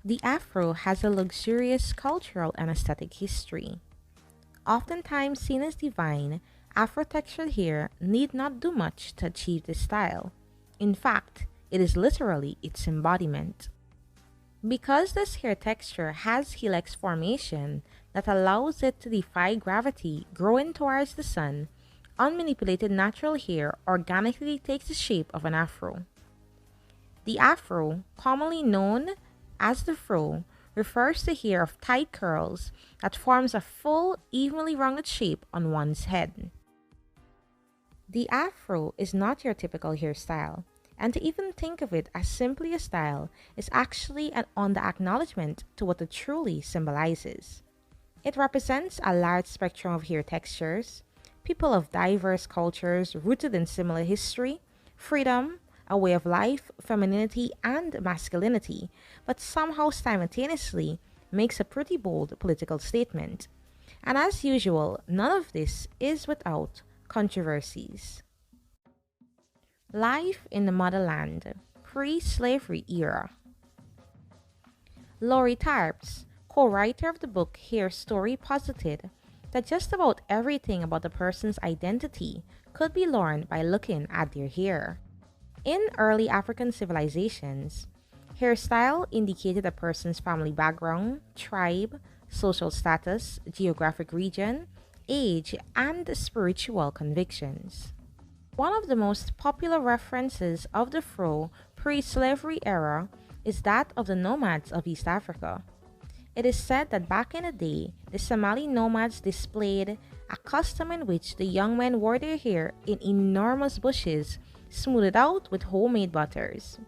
The Afro has a luxurious cultural and aesthetic history. Oftentimes seen as divine, Afro textured hair need not do much to achieve this style. In fact, it is literally its embodiment. Because this hair texture has helix formation that allows it to defy gravity growing towards the sun, unmanipulated natural hair organically takes the shape of an afro. The afro, commonly known as the fro, refers to hair of tight curls that forms a full, evenly rounded shape on one's head. The afro is not your typical hairstyle, and to even think of it as simply a style is actually on the acknowledgement to what it truly symbolizes. It represents a large spectrum of hair textures, people of diverse cultures rooted in similar history, freedom, a way of life, femininity, and masculinity, but somehow simultaneously makes a pretty bold political statement. And as usual, none of this is without controversies. Life in the Motherland, Pre-Slavery Era. Laurie Tarps, co-writer of the book Hairstory, posited that just about everything about a person's identity could be learned by looking at their hair. In early African civilizations, hairstyle indicated a person's family background, tribe, social status, geographic region, age, and spiritual convictions. One of the most popular references of the fro pre-slavery era is that of the nomads of East Africa. It is said that back in the day, the Somali nomads displayed a custom in which the young men wore their hair in enormous bushes, smoothed out with homemade butters.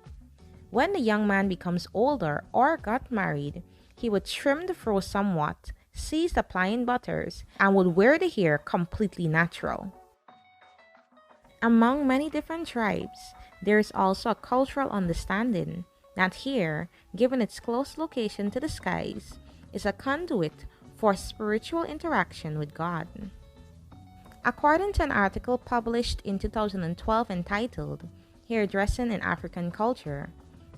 When the young man becomes older or got married, he would trim the fro somewhat, cease applying butters, and would wear the hair completely natural. Among many different tribes, there is also a cultural understanding that hair, given its close location to the skies, is a conduit for spiritual interaction with God. According to an article published in 2012 entitled Hairdressing in African Culture,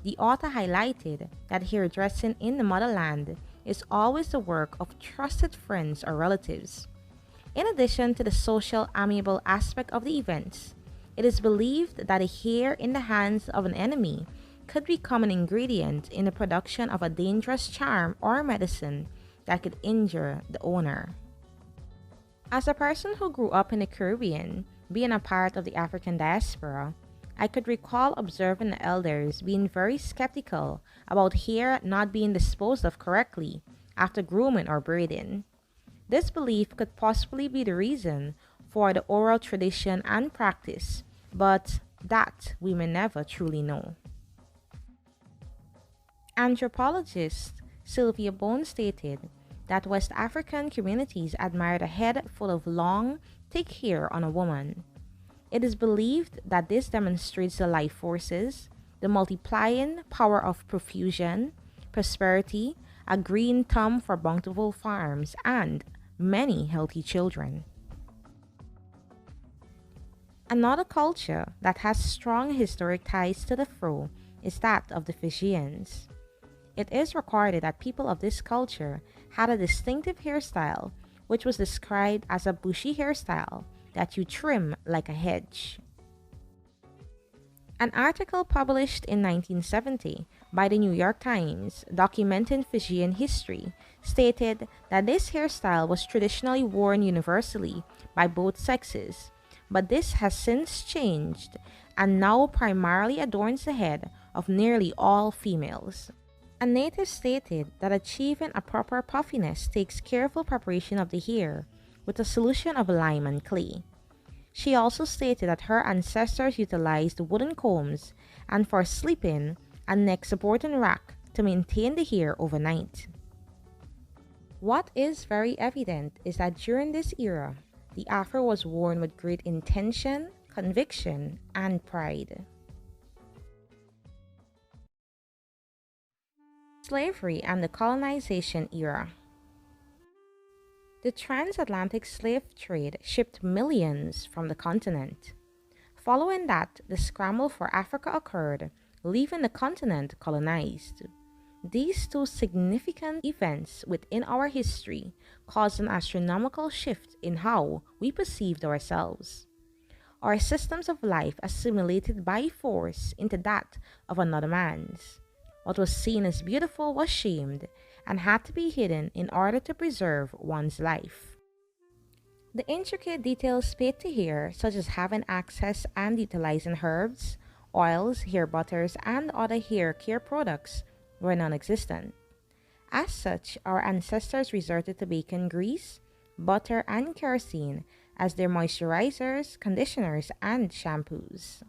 the author highlighted that hairdressing in the motherland is always the work of trusted friends or relatives. In addition to the social amiable aspect of the events, it is believed that a hair in the hands of an enemy could become an ingredient in the production of a dangerous charm or medicine that could injure the owner. As a person who grew up in the Caribbean, being a part of the African diaspora, I could recall observing the elders being very skeptical about hair not being disposed of correctly after grooming or braiding. This belief could possibly be the reason for the oral tradition and practice, but that we may never truly know. Anthropologist Sylvia Bone stated that West African communities admired a head full of long, thick hair on a woman. It is believed that this demonstrates the life forces, the multiplying power of profusion, prosperity, a green thumb for bountiful farms, and many healthy children. Another culture that has strong historic ties to the fro is that of the Fijians. It is recorded that people of this culture had a distinctive hairstyle, which was described as a bushy hairstyle that you trim like a hedge. An article published in 1970 by the New York Times documenting Fijian history stated that this hairstyle was traditionally worn universally by both sexes, but this has since changed and now primarily adorns the head of nearly all females. A native stated that achieving a proper puffiness takes careful preparation of the hair with a solution of lime and clay. She also stated that her ancestors utilized wooden combs and for sleeping, a neck supporting rack to maintain the hair overnight. What is very evident is that during this era, the afro was worn with great intention, conviction, and pride. Slavery and the colonization era. The transatlantic slave trade shipped millions from the continent. Following that, the scramble for Africa occurred, leaving the continent colonized. These two significant events within our history caused an astronomical shift in how we perceived ourselves. Our systems of life assimilated by force into that of another man's. What was seen as beautiful was shamed and had to be hidden in order to preserve one's life. The intricate details paid to hair, such as having access and utilizing herbs, oils, hair butters, and other hair care products, were non existent. As such, our ancestors resorted to bacon grease, butter, and kerosene as their moisturizers, conditioners, and shampoos.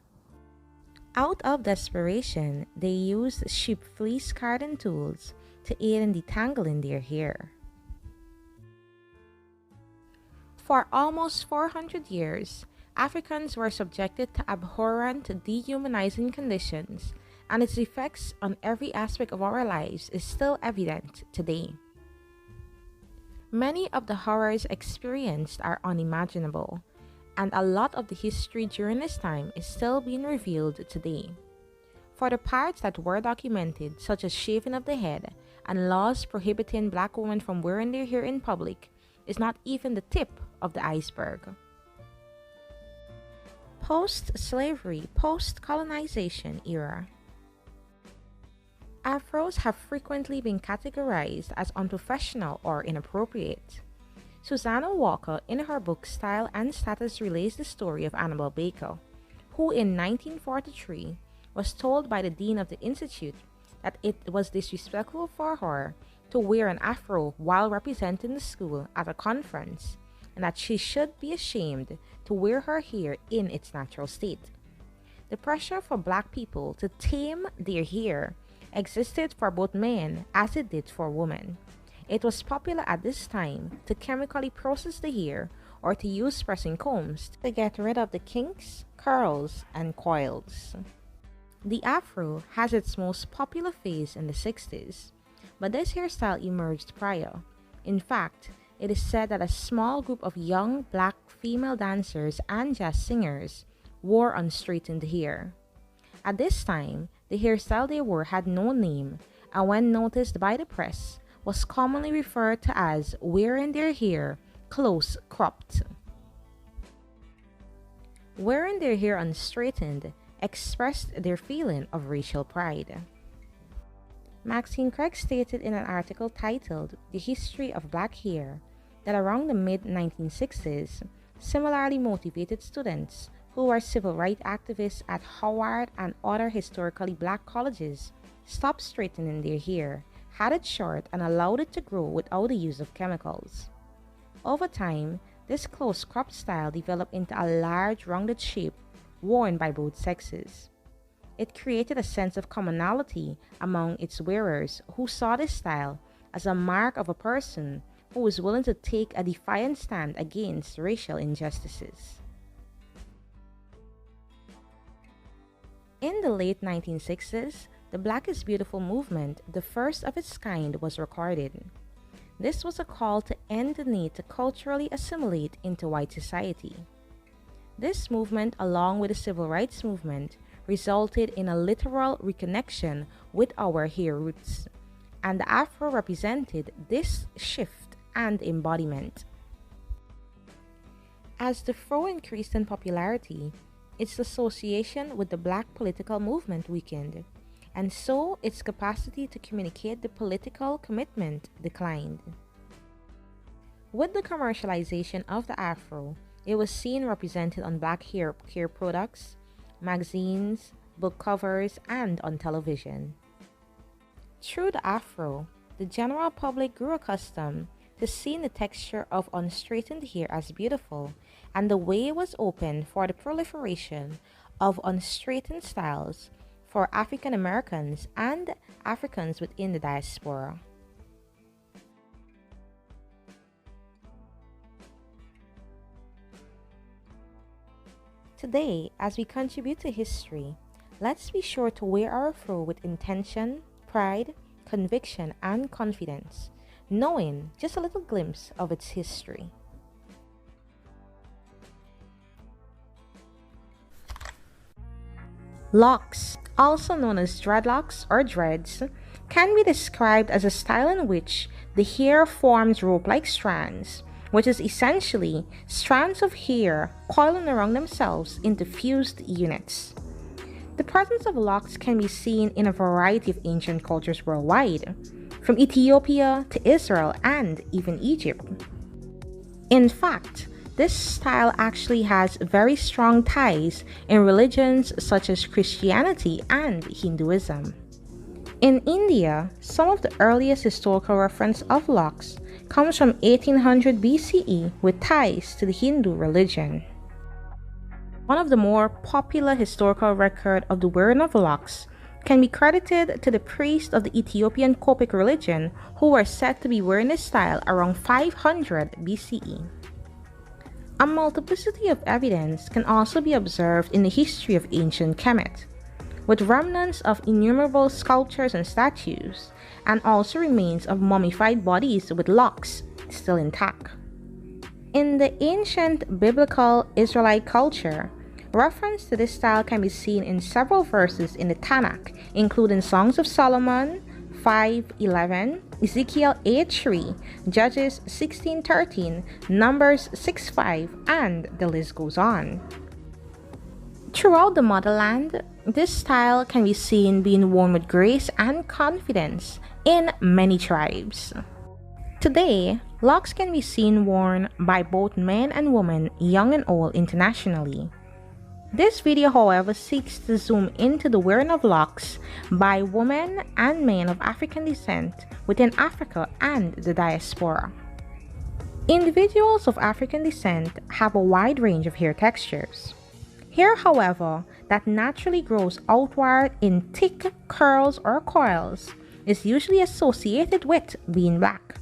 Out of desperation, they used sheep fleece carding tools to aid in detangling their hair. For almost 400 years, Africans were subjected to abhorrent, dehumanizing conditions, and its effects on every aspect of our lives is still evident today. Many of the horrors experienced are unimaginable, and a lot of the history during this time is still being revealed today. For the parts that were documented, such as shaving of the head and laws prohibiting black women from wearing their hair in public, is not even the tip of the iceberg. Post-slavery, post-colonization era. Afros have frequently been categorized as unprofessional or inappropriate. Susanna Walker, in her book Style and Status, relays the story of Annabel Baker, who in 1943 was told by the dean of the institute that it was disrespectful for her to wear an afro while representing the school at a conference, and that she should be ashamed to wear her hair in its natural state. The pressure for black people to tame their hair existed for both men as it did for women. It was popular at this time to chemically process the hair or to use pressing combs to get rid of the kinks, curls, and coils. The afro has its most popular phase in the 60s, but this hairstyle emerged prior. In fact, it is said that a small group of young black female dancers and jazz singers wore unstraightened hair. At this time, the hairstyle they wore had no name, and when noticed by the press, was commonly referred to as wearing their hair close cropped. Wearing their hair unstraightened expressed their feeling of racial pride. Maxine Craig stated in an article titled The History of Black Hair that around the mid-1960s, similarly motivated students who were civil rights activists at Howard and other historically black colleges stopped straightening their hair, had it short, and allowed it to grow without the use of chemicals. Over time, this close cropped style developed into a large rounded shape worn by both sexes. It created a sense of commonality among its wearers who saw this style as a mark of a person who was willing to take a defiant stand against racial injustices. In the late 1960s, the Black is Beautiful movement, the first of its kind, was recorded. This was a call to end the need to culturally assimilate into white society. This movement, along with the civil rights movement, resulted in a literal reconnection with our hair roots, and the Afro represented this shift and embodiment. As the fro increased in popularity, its association with the Black political movement weakened, and so its capacity to communicate the political commitment declined. With the commercialization of the Afro, it was seen represented on Black hair care products, magazines, book covers, and on television. Through the Afro, the general public grew accustomed to seeing the texture of unstraightened hair as beautiful, and the way was open for the proliferation of unstraightened styles for African Americans and Africans within the diaspora. Today, as we contribute to history, let's be sure to wear our fro with intention, pride, conviction, and confidence, knowing just a little glimpse of its history. Locks also known as dreadlocks or dreads, can be described as a style in which the hair forms rope-like strands, which is essentially strands of hair coiling around themselves into fused units. The presence of locks can be seen in a variety of ancient cultures worldwide, from Ethiopia to Israel and even Egypt. In fact, this style actually has very strong ties in religions such as Christianity and Hinduism. In India, some of the earliest historical reference of locks comes from 1800 BCE with ties to the Hindu religion. One of the more popular historical record of the wearing of locks can be credited to the priest of the Ethiopian Coptic religion who were said to be wearing this style around 500 BCE. A multiplicity of evidence can also be observed in the history of ancient Kemet, with remnants of innumerable sculptures and statues, and also remains of mummified bodies with locks still intact. In the ancient biblical Israelite culture, reference to this style can be seen in several verses in the Tanakh, including Songs of Solomon 5:11, Ezekiel 8:3, Judges 16:13, Numbers 6:5, and the list goes on. Throughout the motherland, this style can be seen being worn with grace and confidence in many tribes. Today, locks can be seen worn by both men and women, young and old, internationally. This video, however, seeks to zoom into the wearing of locks by women and men of African descent within Africa and the diaspora. Individuals of African descent have a wide range of hair textures. Hair, however, that naturally grows outward in thick curls or coils is usually associated with being black,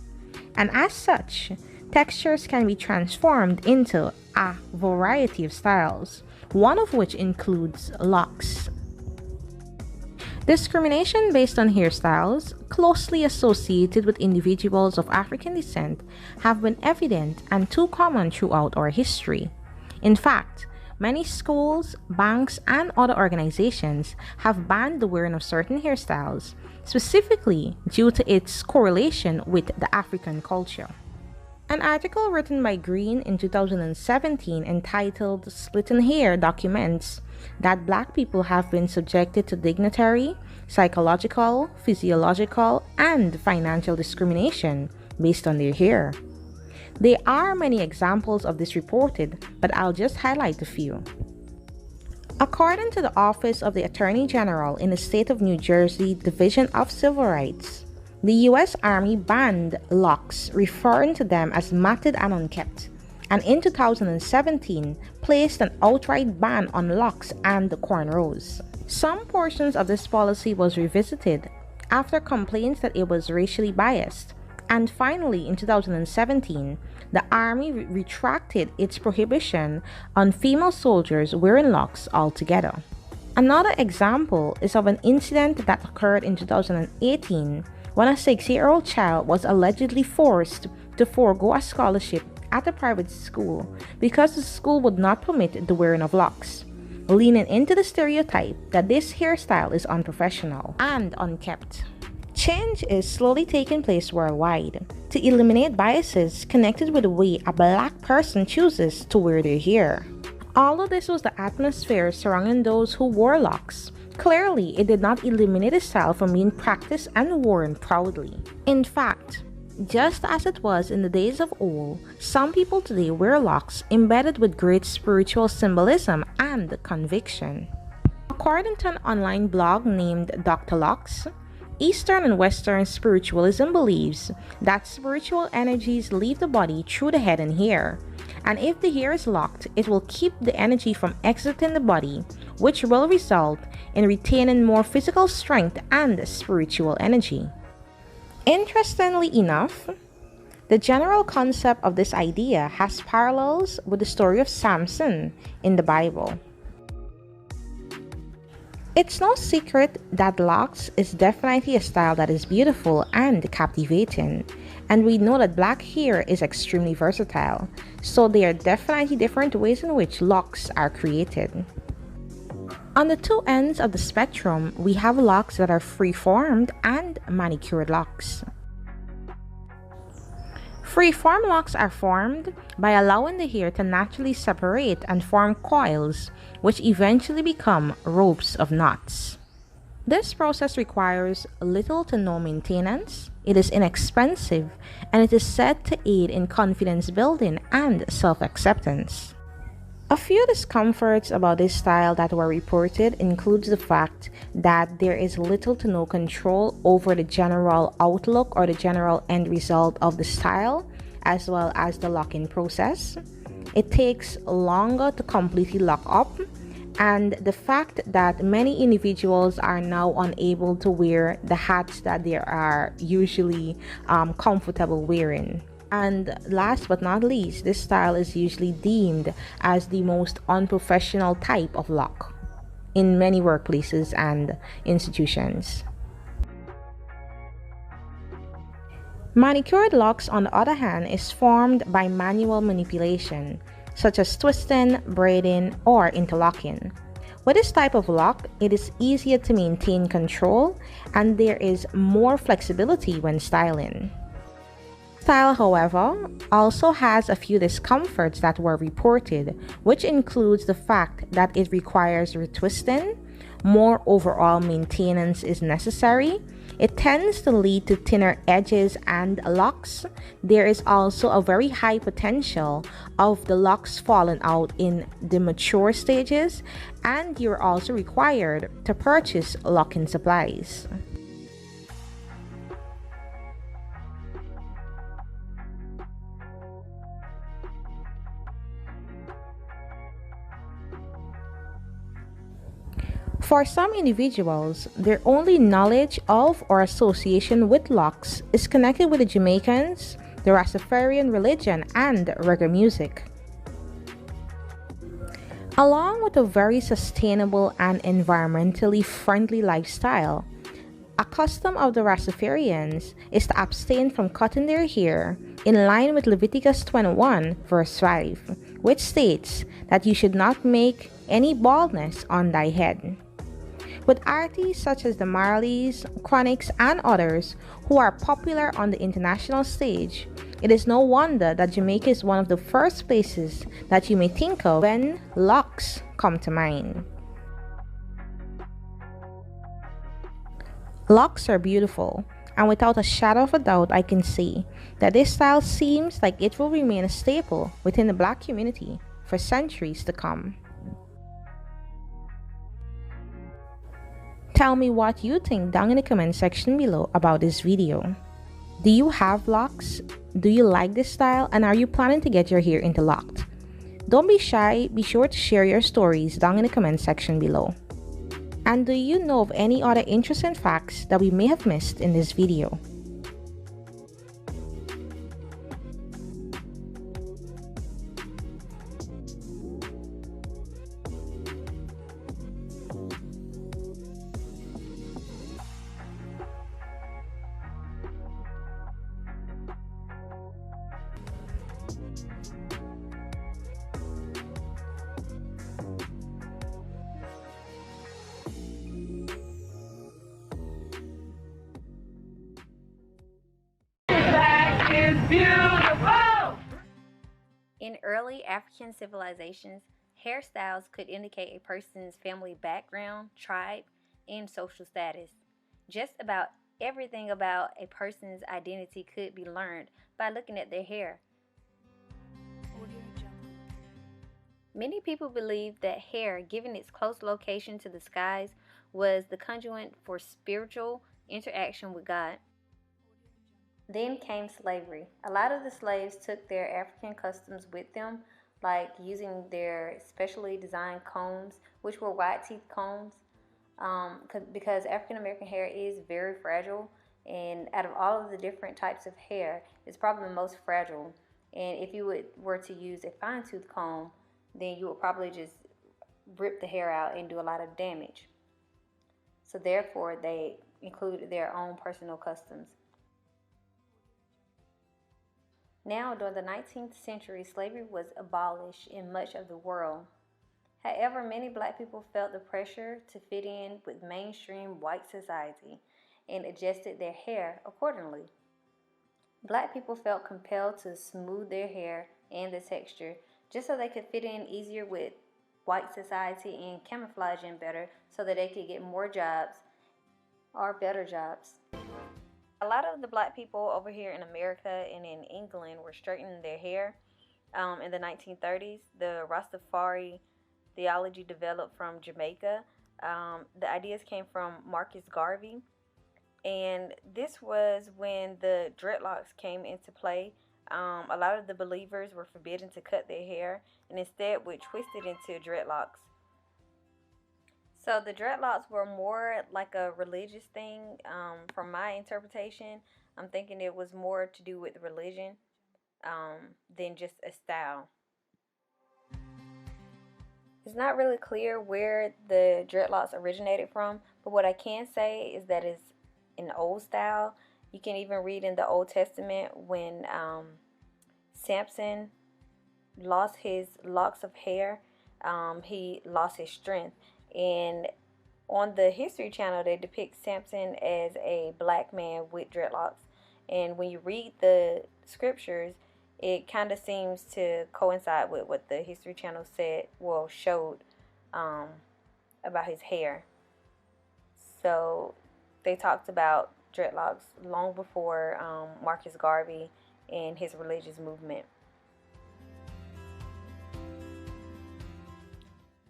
and as such, textures can be transformed into a variety of styles, one of which includes locks. Discrimination based on hairstyles closely associated with individuals of African descent have been evident and too common throughout our history. In fact, many schools, banks, and other organizations have banned the wearing of certain hairstyles, specifically due to its correlation with the African culture. An article written by Green in 2017 entitled "Splitting Hair" documents that Black people have been subjected to dignitary, psychological, physiological, and financial discrimination based on their hair. There are many examples of this reported, but I'll just highlight a few. According to the Office of the Attorney General in the state of New Jersey Division of Civil Rights, the U.S. Army banned locks, referring to them as matted and unkempt, and in 2017 placed an outright ban on locks and cornrows. Some portions of this policy was revisited after complaints that it was racially biased, and finally in 2017, the Army retracted its prohibition on female soldiers wearing locks altogether. Another example is of an incident that occurred in 2018 when a 6-year-old child was allegedly forced to forego a scholarship at a private school because the school would not permit the wearing of locks, leaning into the stereotype that this hairstyle is unprofessional and unkept. Change is slowly taking place worldwide to eliminate biases connected with the way a Black person chooses to wear their hair. Although this was the atmosphere surrounding those who wore locks, clearly it did not eliminate the style from being practiced and worn proudly. In fact, just as it was in the days of old, some people today wear locks embedded with great spiritual symbolism and conviction. According to an online blog named Dr. Loccd, Eastern and Western spiritualism believes that spiritual energies leave the body through the head and hair, and if the hair is locked, it will keep the energy from exiting the body, which will result in retaining more physical strength and spiritual energy. Interestingly enough, the general concept of this idea has parallels with the story of Samson in the Bible. It's no secret that locks is definitely a style that is beautiful and captivating, and we know that Black hair is extremely versatile, so there are definitely different ways in which locks are created. On the two ends of the spectrum, we have locks that are free-formed and manicured locks. Free-form locks are formed by allowing the hair to naturally separate and form coils, which eventually become ropes of knots. This process requires little to no maintenance, it is inexpensive, and it is said to aid in confidence building and self-acceptance. A few discomforts about this style that were reported includes the fact that there is little to no control over the general outlook or the general end result of the style, as well as the locking process. It takes longer to completely lock up, and the fact that many individuals are now unable to wear the hats that they are usually comfortable wearing. And last but not least, this style is usually deemed as the most unprofessional type of lock in many workplaces and institutions. Manicured locks, on the other hand, is formed by manual manipulation, such as twisting, braiding, or interlocking. With this type of lock, it is easier to maintain control and there is more flexibility when styling. Style, however, also has a few discomforts that were reported, which includes the fact that it requires retwisting, more overall maintenance is necessary, it tends to lead to thinner edges and locks. There is also a very high potential of the locks falling out in the mature stages, and you're also required to purchase locking supplies. For some individuals, their only knowledge of or association with locks is connected with the Jamaicans, the Rastafarian religion, and reggae music. Along with a very sustainable and environmentally friendly lifestyle, a custom of the Rastafarians is to abstain from cutting their hair in line with Leviticus 21, verse 5, which states that you should not make any baldness on thy head. With artists such as the Marleys, Chronics, and others who are popular on the international stage, it is no wonder that Jamaica is one of the first places that you may think of when locks come to mind. Locks are beautiful, and without a shadow of a doubt, I can say that this style seems like it will remain a staple within the Black community for centuries to come. Tell me what you think down in the comment section below about this video. Do you have locks? Do you like this style? And are you planning to get your hair interlocked? Don't be shy, be sure to share your stories down in the comment section below. And do you know of any other interesting facts that we may have missed in this video? Beautiful! In early African civilizations, hairstyles could indicate a person's family background, tribe, and social status. Just about everything about a person's identity could be learned by looking at their hair. Many people believe that hair, given its close location to the skies, was the conduit for spiritual interaction with God. Then came slavery. A lot of the slaves took their African customs with them, like using their specially designed combs, which were wide teeth combs, because African American hair is very fragile, and out of all of the different types of hair, it's probably the most fragile. And if you were to use a fine tooth comb, then you would probably just rip the hair out and do a lot of damage. So therefore, they included their own personal customs. Now, during the 19th century, slavery was abolished in much of the world. However, many black people felt the pressure to fit in with mainstream white society and adjusted their hair accordingly. Black people felt compelled to smooth their hair and the texture just so they could fit in easier with white society and camouflage in better so that they could get more jobs or better jobs. A lot of the black people over here in America and in England were straightening their hair in the 1930s. The Rastafari theology developed from Jamaica. The ideas came from Marcus Garvey. And this was when the dreadlocks came into play. A lot of the believers were forbidden to cut their hair and instead would twist it into dreadlocks. So the dreadlocks were more like a religious thing. From my interpretation, I'm thinking it was more to do with religion than just a style. It's not really clear where the dreadlocks originated from, but what I can say is that it's an old style. You can even read in the Old Testament when Samson lost his locks of hair, he lost his strength. And on the History Channel, they depict Samson as a black man with dreadlocks. And when you read the scriptures, it kind of seems to coincide with what the History Channel showed about his hair. So they talked about dreadlocks long before Marcus Garvey and his religious movement.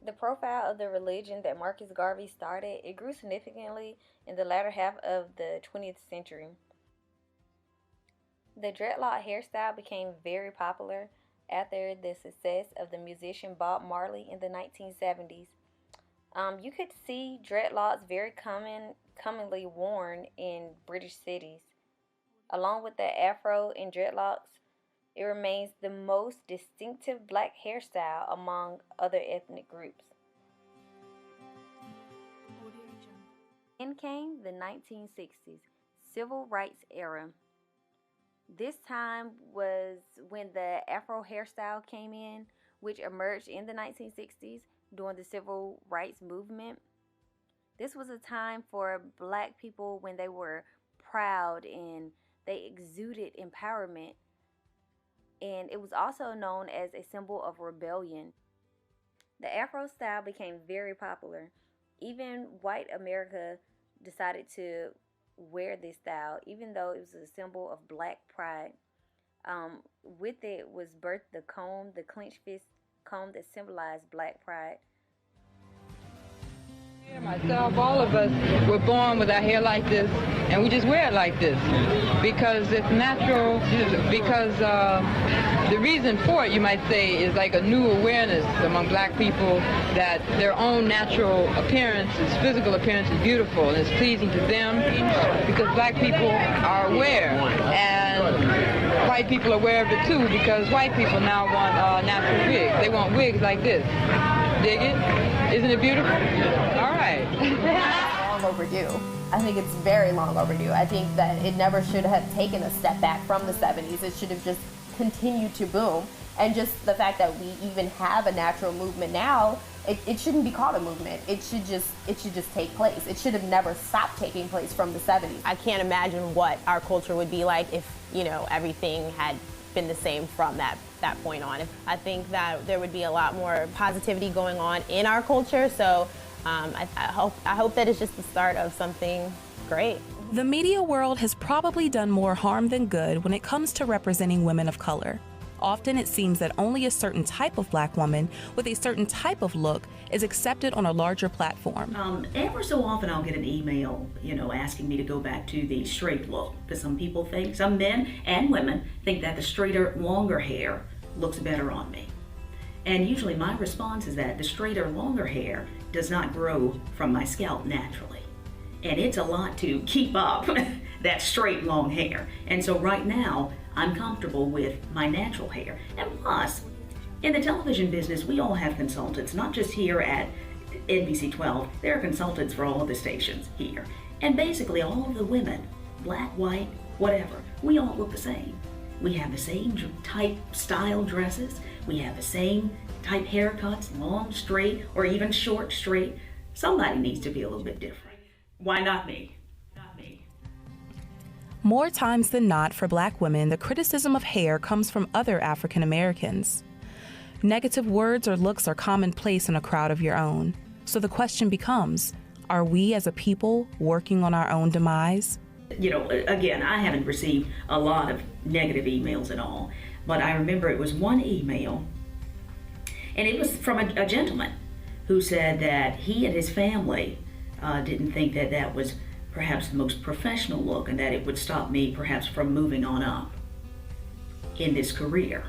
The profile of the religion that Marcus Garvey started, it grew significantly in the latter half of the 20th century. The dreadlock hairstyle became very popular after the success of the musician Bob Marley in the 1970s. You could see dreadlocks very commonly worn in British cities. Along with the Afro and dreadlocks, it remains the most distinctive black hairstyle among other ethnic groups. Then came the 1960s, Civil Rights era. This time was when the Afro hairstyle came in, which emerged in the 1960s during the Civil Rights movement. This was a time for black people when they were proud and they exuded empowerment. And it was also known as a symbol of rebellion. The Afro style became very popular. Even white America decided to wear this style, even though it was a symbol of black pride. With it was birthed the comb, the clenched fist comb that symbolized black pride. Myself, all of us were born with our hair like this, and we just wear it like this because it's natural, because the reason for it, you might say, is like a new awareness among black people that their own natural appearance, physical appearance is beautiful and it's pleasing to them, because black people are aware, and white people are aware of it too, because white people now want natural wigs. They want wigs like this. Dig it? Isn't it beautiful? All right. Long overdue. I think it's very long overdue. I think that it never should have taken a step back from the 70s. It should have just continued to boom. And just the fact that we even have a natural movement now, it shouldn't be called a movement. It should just take place. It should have never stopped taking place from the 70s. I can't imagine what our culture would be like if, everything had been the same from that point on. I think that there would be a lot more positivity going on in our culture, so I hope that it's just the start of something great. The media world has probably done more harm than good when it comes to representing women of color. Often it seems that only a certain type of black woman with a certain type of look is accepted on a larger platform. Ever so often I'll get an email, asking me to go back to the straight look, because some people think, some men and women think that the straighter, longer hair looks better on me. And usually my response is that the straighter, longer hair does not grow from my scalp naturally. And it's a lot to keep up that straight, long hair. And so right now, I'm comfortable with my natural hair. And plus, in the television business, we all have consultants, not just here at NBC 12. There are consultants for all of the stations here. And basically all of the women, black, white, whatever, we all look the same. We have the same type style dresses. We have the same type haircuts, long, straight, or even short, straight. Somebody needs to be a little bit different. Why not me? Not me. More times than not, for Black women, the criticism of hair comes from other African Americans. Negative words or looks are commonplace in a crowd of your own. So the question becomes, are we as a people working on our own demise? You know, again, I haven't received a lot of negative emails at all, but I remember it was one email, and it was from a gentleman who said that he and his family didn't think that that was perhaps the most professional look, and that it would stop me perhaps from moving on up in this career.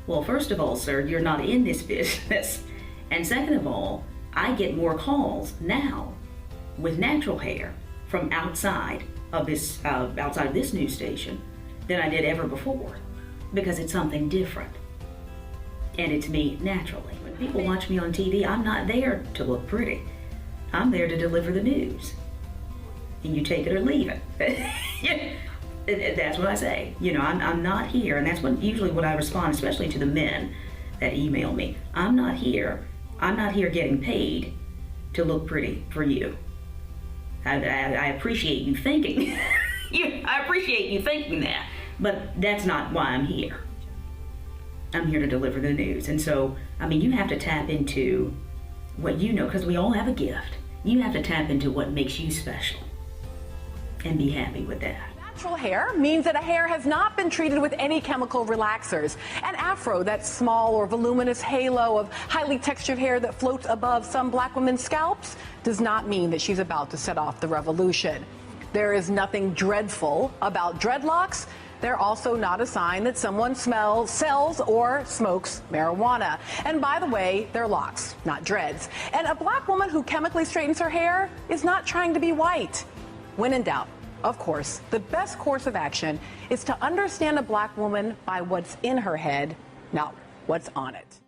Well, first of all, sir, you're not in this business. And second of all, I get more calls now with natural hair from outside of this news station than I did ever before, because it's something different. And it's me naturally. When people watch me on TV, I'm not there to look pretty. I'm there to deliver the news. And you take it or leave it. That's what I say. You know, I'm not here, and that's usually what I respond, especially to the men that email me. I'm not here getting paid to look pretty for you. I appreciate you thinking. I appreciate you thinking that, but that's not why I'm here. I'm here to deliver the news. And so, I mean, you have to tap into what you know, because we all have a gift. You have to tap into what makes you special and be happy with that. Natural hair means that a hair has not been treated with any chemical relaxers. An afro, that small or voluminous halo of highly textured hair that floats above some Black women's scalps, does not mean that she's about to set off the revolution. There is nothing dreadful about dreadlocks. They're also not a sign that someone sells, or smokes marijuana. And by the way, they're locks, not dreads. And a Black woman who chemically straightens her hair is not trying to be white. When in doubt, of course, the best course of action is to understand a Black woman by what's in her head, not what's on it.